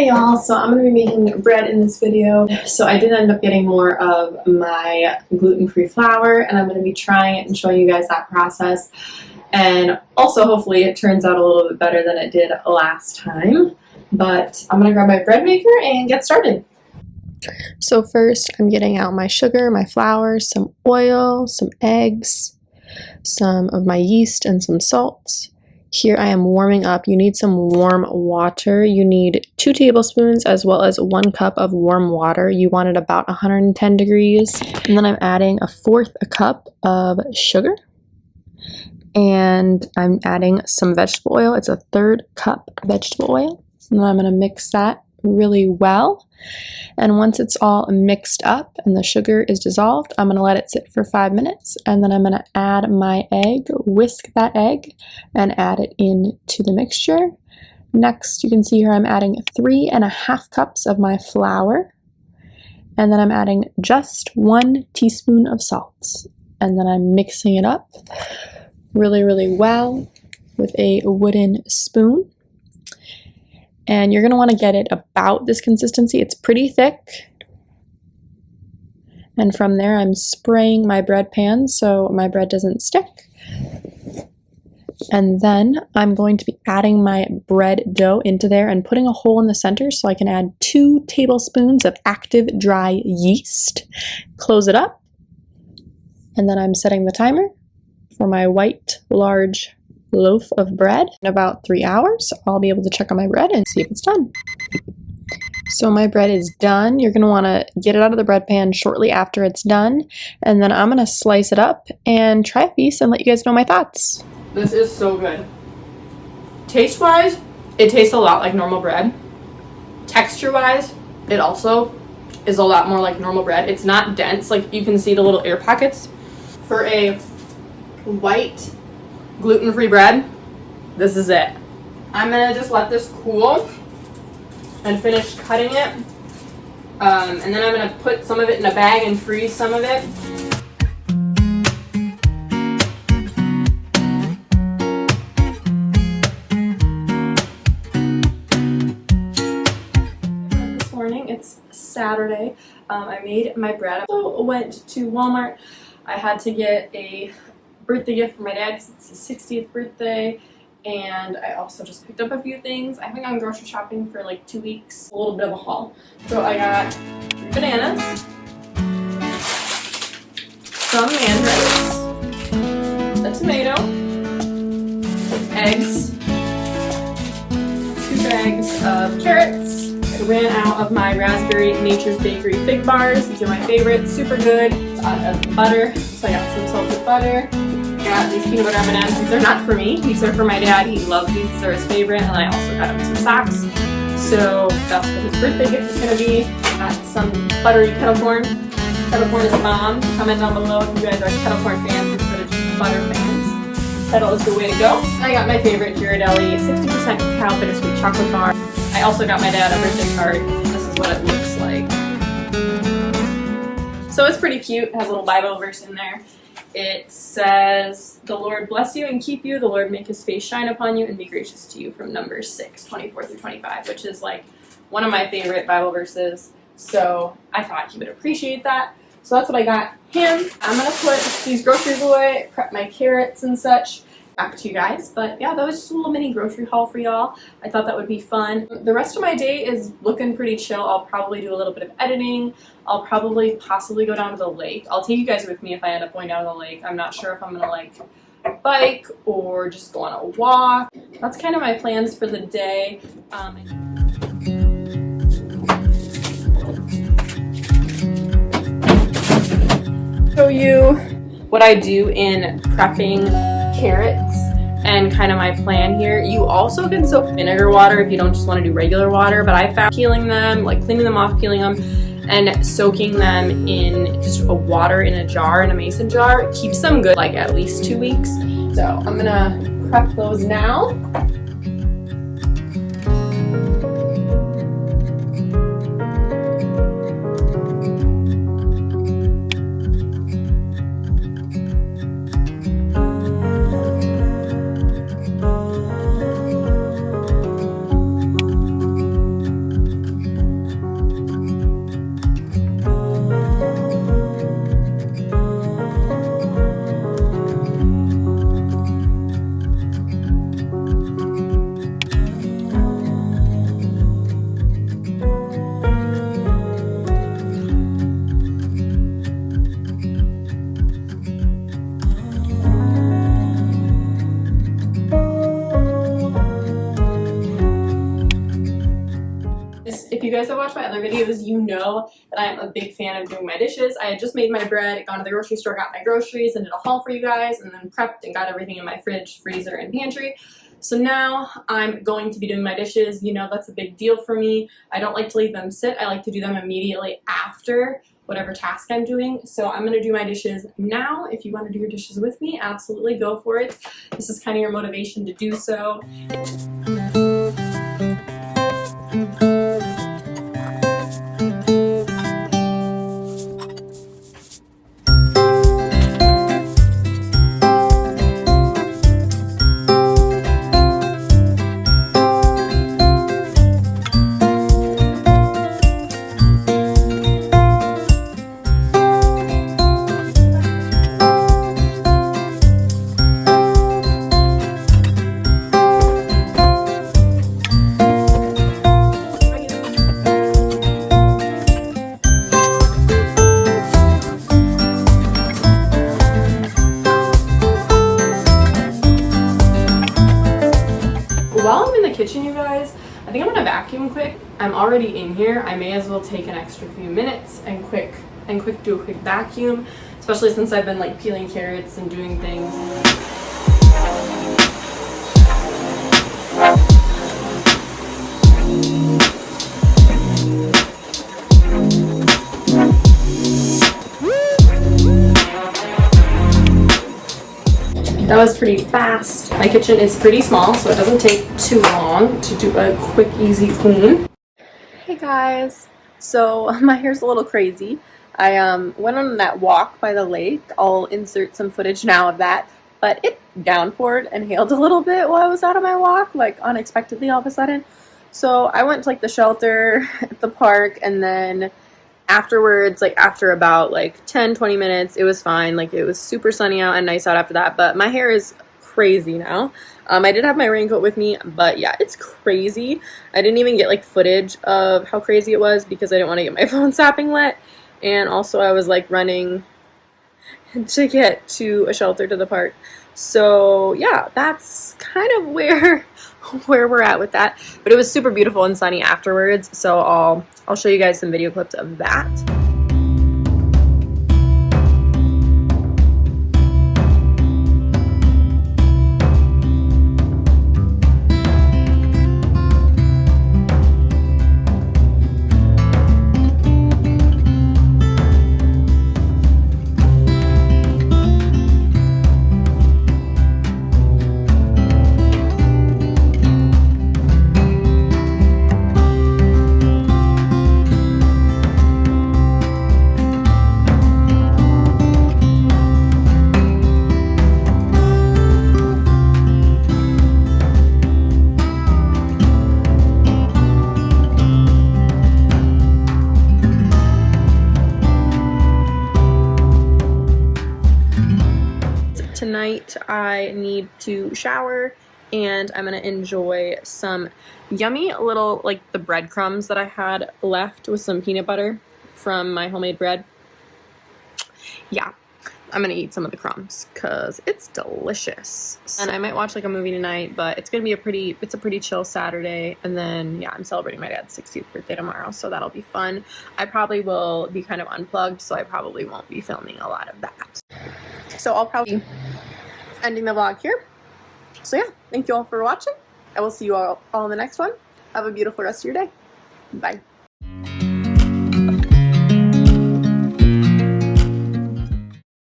Hey y'all, so I'm going to be making bread in this video. So I did end up getting more of my gluten-free flour, and I'm going to be trying it and showing you guys that process. And also hopefully it turns out a little bit better than it did last time. But I'm going to grab my bread maker and get started. So first I'm getting out my sugar, my flour, some oil, some eggs, some of my yeast, and some salt. Here I am warming up. You need some warm water. You need 2 tablespoons as well as 1 cup of warm water. You want it about 110 degrees. And then I'm adding a 1/4 cup of sugar. And I'm adding some vegetable oil. It's a 1/3 cup vegetable oil. And then I'm going to mix that really well. And once it's all mixed up and the sugar is dissolved, I'm going to let it sit for 5 minutes, and then I'm going to add my egg, whisk that egg, and add it into the mixture. Next, you can see here I'm adding 3½ cups of my flour, and then I'm adding just 1 teaspoon of salt, and then I'm mixing it up really well with a wooden spoon. And you're going to want to get it about this consistency. It's pretty thick. And from there, I'm spraying my bread pan so my bread doesn't stick. And then I'm going to be adding my bread dough into there and putting a hole in the center so I can add 2 tablespoons of active dry yeast. Close it up. And then I'm setting the timer for my white large loaf of bread. In about 3 hours, I'll be able to check on my bread and see if it's done. So my bread is done. You're going to want to get it out of the bread pan shortly after it's done, and then I'm going to slice it up and try a piece and let you guys know my thoughts. This is so good. Taste-wise, it tastes a lot like normal bread. Texture-wise, it also is a lot more like normal bread. It's not dense, like you can see the little air pockets. For a white gluten-free bread, this is it. I'm gonna just let this cool and finish cutting it, and then I'm gonna put some of it in a bag and freeze some of it. This morning, it's Saturday. I made my bread. I also went to Walmart. I had to get a birthday gift for my dad because it's his 60th birthday, and I also just picked up a few things. I haven't gone grocery shopping for like 2 weeks. A little bit of a haul. So I got 3 bananas, some mandarins, a tomato, eggs, 2 bags of carrots. I ran out of my Raspberry Nature's Bakery fig bars. These are my favorites, super good. Butter, so I got some salted butter. Got these peanut butter M&Ms. These are not for me. These are for my dad. He loves these. These are his favorite. And I also got him some socks. So that's what his birthday gift is going to be. Got some buttery kettle corn. Kettle corn is bomb. Comment down below if you guys are kettle corn fans instead of just butter fans. Kettle is the way to go. I got my favorite Ghirardelli 60% cacao bittersweet chocolate bar. I also got my dad a birthday card. This is what it looks like. So it's pretty cute. It has a little Bible verse in there. It says, "The Lord bless you and keep you. The Lord make his face shine upon you and be gracious to you," from Numbers 6:24-25, which is like one of my favorite Bible verses. So I thought he would appreciate that. So that's what I got him. I'm going to put these groceries away, prep my carrots and such. Back to you guys. But yeah, that was just a little mini grocery haul for y'all. I thought that would be fun. The rest of my day is looking pretty chill. I'll probably do a little bit of editing. I'll possibly go down to the lake. I'll take you guys with me if I end up going down to the lake. I'm not sure if I'm gonna like bike or just go on a walk. That's kind of my plans for the day. Show you what I do in prepping carrots and kind of my plan here. You also can soak vinegar water if you don't just want to do regular water, but I found peeling them, like cleaning them off, peeling them, and soaking them in just a water in a jar, in a mason jar, keeps them good like at least 2 weeks. So I'm gonna prep those now. guys have watched my other videos, you know that I am a big fan of doing my dishes. I had just made my bread, gone to the grocery store, got my groceries, and did a haul for you guys, and then prepped and got everything in my fridge, freezer, and pantry. So now I'm going to be doing my dishes. You know, that's a big deal for me. I don't like to leave them sit. I like to do them immediately after whatever task I'm doing. So I'm gonna do my dishes now. If you wanna do your dishes with me, absolutely go for it. This is kind of your motivation to do so. While I'm in the kitchen, you guys, I think I'm gonna vacuum quick. I'm already in here. I may as well take an extra few minutes and do a quick vacuum, especially since I've been like peeling carrots and doing things. That was pretty fast. My kitchen is pretty small, so it doesn't take too long to do a quick, easy clean. Hey guys, so my hair's a little crazy. I went on that walk by the lake. I'll insert some footage now of that, but it downpoured and hailed a little bit while I was out on my walk, like unexpectedly all of a sudden. So I went to like the shelter at the park, and then afterwards, like after about like 10-20 minutes, it was fine. Like it was super sunny out and nice out after that, but my hair is crazy now. I did have my raincoat with me, but yeah, it's crazy. I didn't even get like footage of how crazy it was because I didn't want to get my phone sapping wet, and also I was like running to get to a shelter to the park. So yeah, that's kind of where we're at with that, but it was super beautiful and sunny afterwards, so I'll show you guys some video clips of that. Tonight I need to shower, and I'm gonna enjoy some yummy little, like the breadcrumbs that I had left with some peanut butter from my homemade bread. Yeah, I'm gonna eat some of the crumbs because it's delicious. And I might watch like a movie tonight, but it's gonna be a pretty chill Saturday. And then yeah, I'm celebrating my dad's 60th birthday tomorrow, so that'll be fun. I probably will be kind of unplugged, so I probably won't be filming a lot of that. So I'll probably be ending the vlog here. So yeah, thank you all for watching. I will see you all in the next one. Have a beautiful rest of your day. Bye.